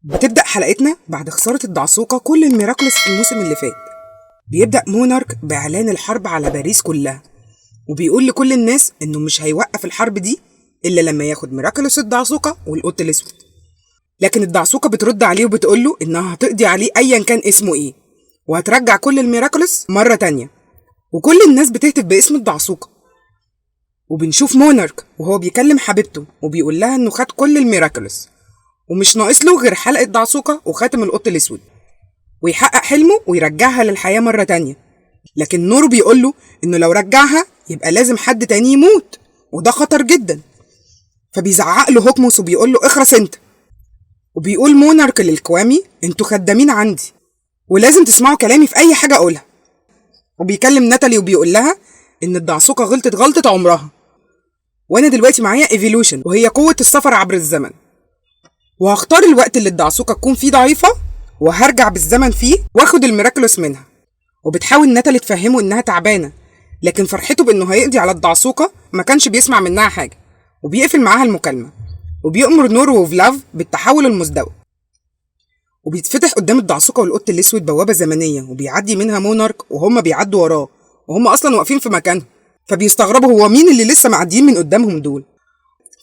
بتبدأ حلقتنا بعد خسارة الدعسوقة كل الميراكلس في الموسم اللي فات. بيبدأ مونارك بإعلان الحرب على باريس كلها، وبيقول لكل الناس إنه مش هيوقف الحرب دي إلا لما ياخد ميراكلس الدعسوقة والقط الأسود. لكن الدعسوقة بترد عليه وبتقوله إنها هتقضي عليه أيا كان اسمه إيه، وهترجع كل الميراكلس مرة تانية، وكل الناس بتهتف باسم الدعسوقة. وبنشوف مونارك وهو بيكلم حبيبته وبيقول لها إنه خد كل الميراكلس ومش ناقص له غير حلقة دعسوقة وخاتم القط الأسود، ويحقق حلمه ويرجعها للحياة مرة تانية. لكن نورو بيقوله إنه لو رجعها يبقى لازم حد تاني يموت، وده خطر جدا. فبيزعق له هوكموس وبيقوله اخرس انت. وبيقول مونارك للكوامي انتوا خدامين عندي ولازم تسمعوا كلامي في أي حاجة أقولها. وبيكلم ناتالي وبيقول لها إن الدعسوقة غلطت غلطة عمرها، وأنا دلوقتي معايا ايفولوشن وهي قوة السفر عبر الزمن، وهختار الوقت اللي الدعسوقة تكون فيه ضعيفة وهرجع بالزمن فيه واخد الميراكلوس منها. وبتحاول ناتالي تفهمه انها تعبانة، لكن فرحته بانه هيقضي على الدعسوقة ما كانش بيسمع منها حاجة، وبيقفل معاها المكالمة وبيأمر نورو وفلاف بالتحول المزدوج. وبيتفتح قدام الدعسوقة والقط الاسود بوابة زمنية وبيعدي منها مونارك وهم بيعدوا وراه، وهم اصلا واقفين في مكانهم، فبيستغربوا هو مين اللي لسه معديين من قدامهم دول.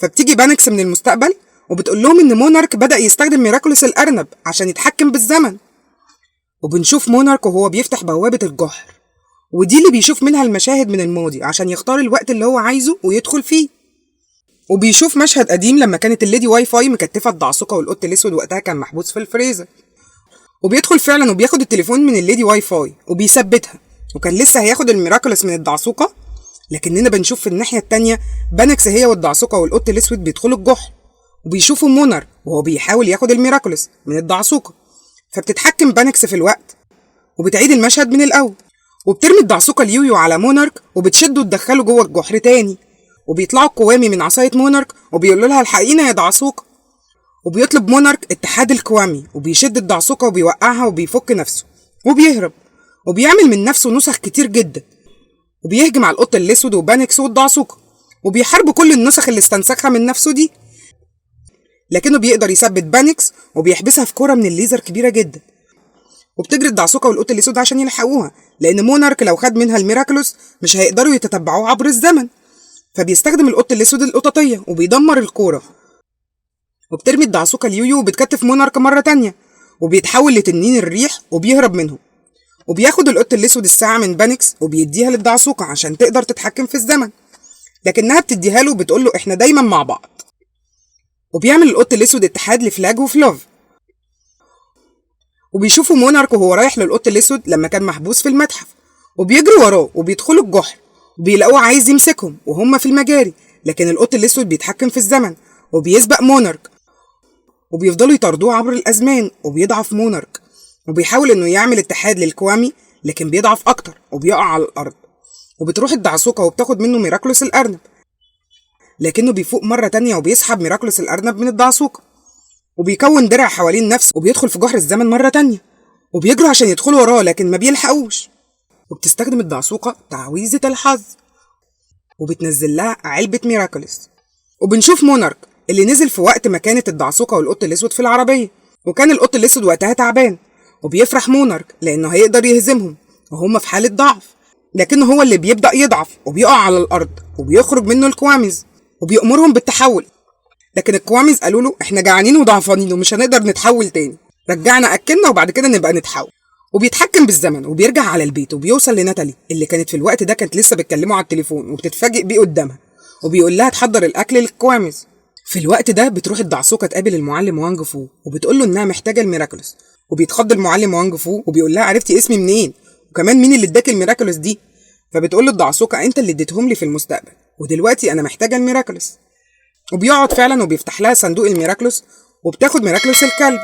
فبتيجي بانكس من المستقبل وبتقول لهم ان مونارك بدأ يستخدم ميراكلوس الأرنب عشان يتحكم بالزمن. وبنشوف مونارك وهو بيفتح بوابة الجحر، ودي اللي بيشوف منها المشاهد من الماضي عشان يختار الوقت اللي هو عايزه ويدخل فيه. وبيشوف مشهد قديم لما كانت الليدي واي فاي مكتفة الدعسوقة والقط الأسود، وقتها كان محبوس في الفريزر. وبيدخل فعلا وبياخد التليفون من الليدي واي فاي وبيثبتها، وكان لسه هياخد الميراكلوس من الدعسوقة. لكننا بنشوف في الناحية التانية بانكس هي والدعسوقة والقط الأسود بيدخلوا الجحر، وبيشوفوا مونارك وهو بيحاول ياخد الميراكلوس من الدعسوقة. فبتتحكم بانكس في الوقت وبتعيد المشهد من الأول، وبترمي الدعسوقة اليويو على مونارك وبتشده وتدخله جوه الجحر تاني. وبيطلعوا الكوامي من عصاية مونارك وبيقولوا لها الحقينا يا دعسوقة. وبيطلب مونارك اتحاد الكوامي وبيشد الدعسوقة وبيوقعها وبيفك نفسه وبيهرب، وبيعمل من نفسه نسخ كتير جدا، وبيهجم على القط الأسود وبانكس والدعسوقة وبيحاربوا كل النسخ اللي استنسخها من نفسه دي. لكنه بيقدر يثبت بانكس وبيحبسها في كرة من الليزر كبيرة جدا. وبتجري الدعسوقة والقط الأسود عشان يلحقوها، لأن مونارك لو خد منها الميراكلوس مش هيقدروا يتتبعوه عبر الزمن. فبيستخدم القط الأسود القططية وبيدمر الكورة. وبترمي الدعسوقة اليويو وبتكتف مونارك مرة تانية، وبيتحول لتنين الريح وبيهرب منهم. وبياخد القط الأسود الساعة من بانكس وبيديها للدعسوقة عشان تقدر تتحكم في الزمن، لكنها بتديها له وبتقول له احنا دايما مع بعض. وبيعمل القط الأسود اتحاد لفلاج وفلوف. وبيشوفوا مونارك وهو رايح للقط الأسود لما كان محبوس في المتحف، وبيجروا وراه وبيدخلوا الجحر وبيلاقوه عايز يمسكهم وهم في المجاري، لكن القط الأسود بيتحكم في الزمن وبيسبق مونارك، وبيفضلوا يطاردوه عبر الأزمان. وبيضعف مونارك وبيحاول انه يعمل اتحاد للكوامي، لكن بيضعف اكتر وبيقع على الارض. وبتروح الدعسوقة وبتاخد منه ميراكلوس الأرنب، لكنه بيفوق مرة تانية وبيسحب ميراكلوس الأرنب من الدعسوقة، وبيكون درع حوالين نفسه وبيدخل في جحر الزمن مرة تانية. وبيجروا عشان يدخلوا وراه لكن ما بيلحقوش. وبتستخدم الدعسوقة تعويذة الحظ وبتنزل لها علبة ميراكلوس. وبنشوف مونارك اللي نزل في وقت ما كانت الدعسوقة والقط الأسود في العربية، وكان القط الأسود وقتها تعبان. وبيفرح مونارك لأنه هيقدر يهزمهم وهم في حالة ضعف، لكنه هو اللي بيبدأ يضعف وبيقع على الأرض وبيخرج منه الكواميز وبيأمرهم بالتحول. لكن الكواميز قالوا له احنا جعانين وضعفانين ومش هنقدر نتحول تاني، رجعنا أكلنا وبعد كده نبقى نتحول. وبيتحكم بالزمن وبيرجع على البيت وبيوصل لناتالي اللي كانت في الوقت ده كانت لسه بتكلمه على التليفون، وبتتفاجئ بيه قدامها وبيقول لها تحضر الأكل للكواميز. في الوقت ده بتروح الدعسوقة تقابل المعلم وانج فو وبتقول له انها محتاجة الميراكلوس. وبيتخض المعلم وانج فو وبيقول لها عرفتي اسمي منين؟ وكمان مين اللي اداك الميراكلوس دي؟ فبتقول له الدعسوقة انت اللي اديتهم لي في المستقبل، ودلوقتي انا محتاجة الميراكلوس. وبيقعد فعلا وبيفتح لها صندوق الميراكلوس وبتاخد ميراكلوس الكلب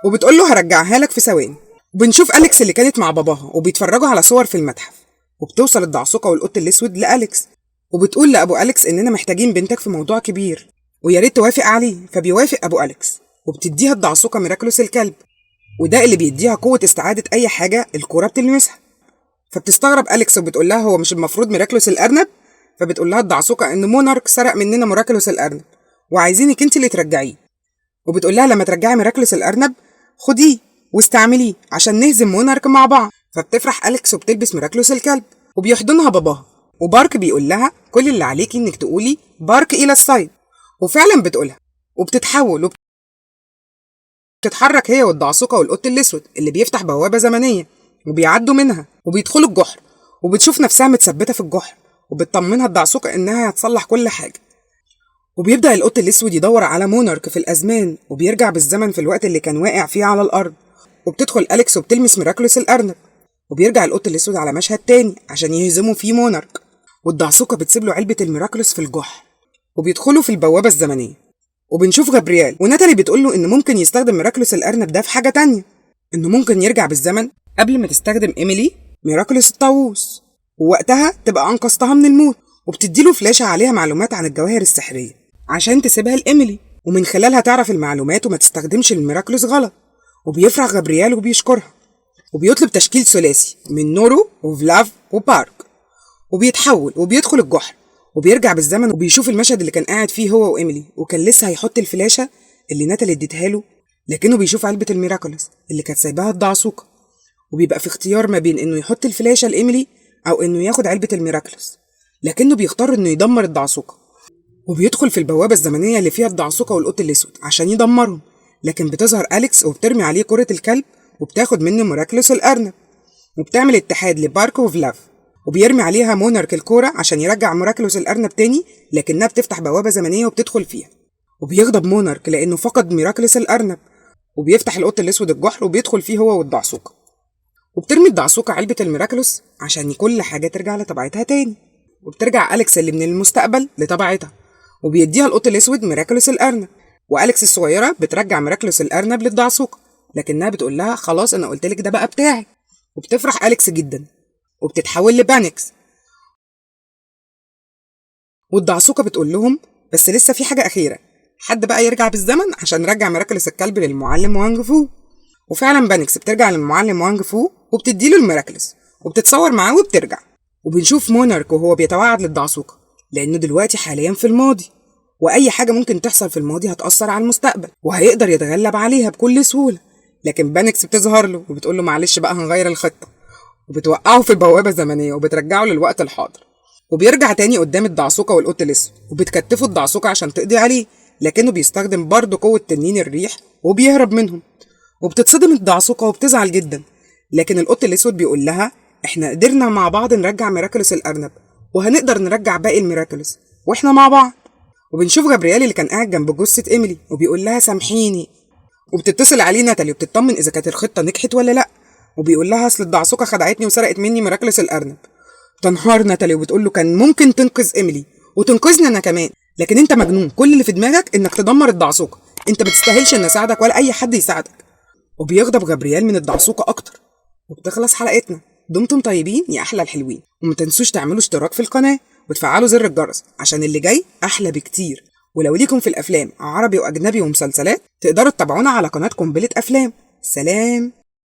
وبتقول له هرجعها لك في ثواني. وبنشوف أليكس اللي كانت مع باباها وبيتفرجوا على صور في المتحف. وبتوصل الدعسوقة والقط الأسود لأليكس وبتقول لأبو أليكس إننا محتاجين بنتك في موضوع كبير ويا ريت توافق عليه. فبيوافق أبو أليكس وبتديها الدعسوقة ميراكلوس الكلب، وده اللي بيديها قوة استعادة أي حاجة الكورة بتلمسها. فبتستغرب أليكس وبتقول لها هو مش المفروض ميراكلوس الأرنب؟ فبتقول لها الدعسوقة إن مونارك سرق مننا ميراكلوس الأرنب وعايزينك أنت اللي ترجعيه. وبتقول لها لما ترجعي ميراكلس الارنب خديه واستعمليه عشان نهزم مونارك مع بعض. فبتفرح أليكس وبتلبس ميراكلوس الكلب وبيحضنها باباها، وبارك بيقول لها كل اللي عليكي انك تقولي بارك الى الصيد، وفعلا بتقولها وبتتحول وبتتحرك هي والدعسوقة والقط الاسود اللي بيفتح بوابة زمنية، وبيعدوا منها وبيدخلوا الجحر، وبتشوف نفسها متثبتة في الجحر، وبتطمنها الدعسوقة انها هتصلح كل حاجة. وبيبدأ القط الاسود يدور على مونارك في الازمان، وبيرجع بالزمن في الوقت اللي كان واقع فيه على الارض، وبتدخل أليكس وبتلمس ميراكلوس الارنب، وبيرجع القط الاسود على مشهد تاني عشان يهزموا فيه مونارك، والدعسوقة بتسيب له علبة الميراكلوس في الجحر، وبيدخلوا في البوابة الزمنية. وبنشوف جابرييل وناتالي بتقول له إنه ممكن يستخدم ميراكلوس الأرنب ده في حاجة تانية، إنه ممكن يرجع بالزمن قبل ما تستخدم إيميلي ميراكلوس الطاووس، ووقتها تبقى أنقذتها من الموت، وبتديله فلاشة عليها معلومات عن الجواهر السحرية عشان تسيبها لإيميلي، ومن خلالها تعرف المعلومات وما تستخدمش الميراكلوس غلط. وبيفرح جابرييل وبيشكرها، وبيطلب تشكيل ثلاثي من نورو وفلاف وبارك، وبيتحول وبيدخل الجحر، وبيرجع بالزمن وبيشوف المشهد اللي كان قاعد فيه هو وإيميلي، وكان لسه هيحط الفلاشة اللي ناتالي اديتها له، لكنه بيشوف علبة الميراكلوس اللي كانت سايباها الدعسوقة، وبيبقى في اختيار ما بين انه يحط الفلاشة لإيميلي او انه ياخد علبة الميراكلوس، لكنه بيختار انه يدمر الدعسوقة، وبيدخل في البوابة الزمنية اللي فيها الدعسوقة والقط الاسود عشان يدمرهم، لكن بتظهر أليكس وبترمي عليه كرة الكلب وبتاخد منه ميراكلوس الأرنب، وبتعمل اتحاد لبارك وفلاف، وبيرمي عليها مونارك الكورة عشان يرجع ميراكلوس الأرنب تاني، لكنها بتفتح بوابة زمنية وبتدخل فيها، وبيغضب مونارك لأنه فقد ميراكلوس الأرنب، وبيفتح القط الأسود الجحر وبيدخل فيه هو والدعسوقة، وبترمي الدعسوقة علبة الميراكلوس عشان كل حاجة ترجع لطبيعتها تاني، وبترجع أليكس اللي من المستقبل لطبيعتها، وبيديها القط الأسود ميراكلوس الأرنب، وأليكس الصغيرة بترجع ميراكلوس الأرنب للدعسوقة، لكنها بتقول لها خلاص أنا قلتلك ده بقى بتاعي، وبتفرح أليكس جدا وبتتحول لبانكس، والدعسوقة بتقول لهم بس لسه في حاجة أخيرة، حد بقى يرجع بالزمن عشان نرجع ميراكلوس الكلب للمعلم وانج فو. وفعلا بانكس بترجع للمعلم وانج فو وبتديله الميراكلوس وبتتصور معاه وبترجع، وبنشوف مونارك وهو بيتوعد للدعسوقة لأنه دلوقتي حاليا في الماضي، وأي حاجة ممكن تحصل في الماضي هتأثر على المستقبل وهيقدر يتغلب عليها بكل سهولة، لكن بانكس بتظهر له وبتقول له معلش بقى هنغير الخطة، وبتوقعه في البوابة الزمنية وبترجعه للوقت الحاضر، وبيرجع تاني قدام الدعسوقة والقط الاسود وبتكتفه الدعسوقة عشان تقضي عليه، لكنه بيستخدم برضه قوة تنين الريح وبيهرب منهم، وبتتصدم الدعسوقة وبتزعل جدا، لكن القط الاسود بيقول لها احنا قدرنا مع بعض نرجع ميراكلوس الأرنب وهنقدر نرجع باقي الميراكلوس واحنا مع بعض. وبنشوف جابرييل اللي كان قاعد جنب جثة إيميلي وبيقول لها سامحيني، وبتتصل عليه ناتالي وبتطمن إذا كانت الخطة نجحت ولا لأ، وبيقول لها أصل الدعسوقة خدعتني وسرقت مني ميراكلوس الأرنب. تنهار ناتالي وبتقول له كان ممكن تنقذ إيميلي وتنقذني أنا كمان، لكن أنت مجنون، كل اللي في دماغك إنك تدمر الدعسوقة، أنت ما تستاهلش إن أساعدك ولا أي حد يساعدك. وبيغضب جابرييل من الدعسوقة أكتر، وبتخلص حلقتنا. دمتم طيبين يا أحلى الحلوين، وما تنسوش تعملوا اشتراك في القناة وتفعلوا زر الجرس عشان اللي جاي أحلى بكتير. ولو ليكم في الأفلام عربي وأجنبي ومسلسلات تقدروا تتابعونا على قناة قنبلة أفلام. سلام.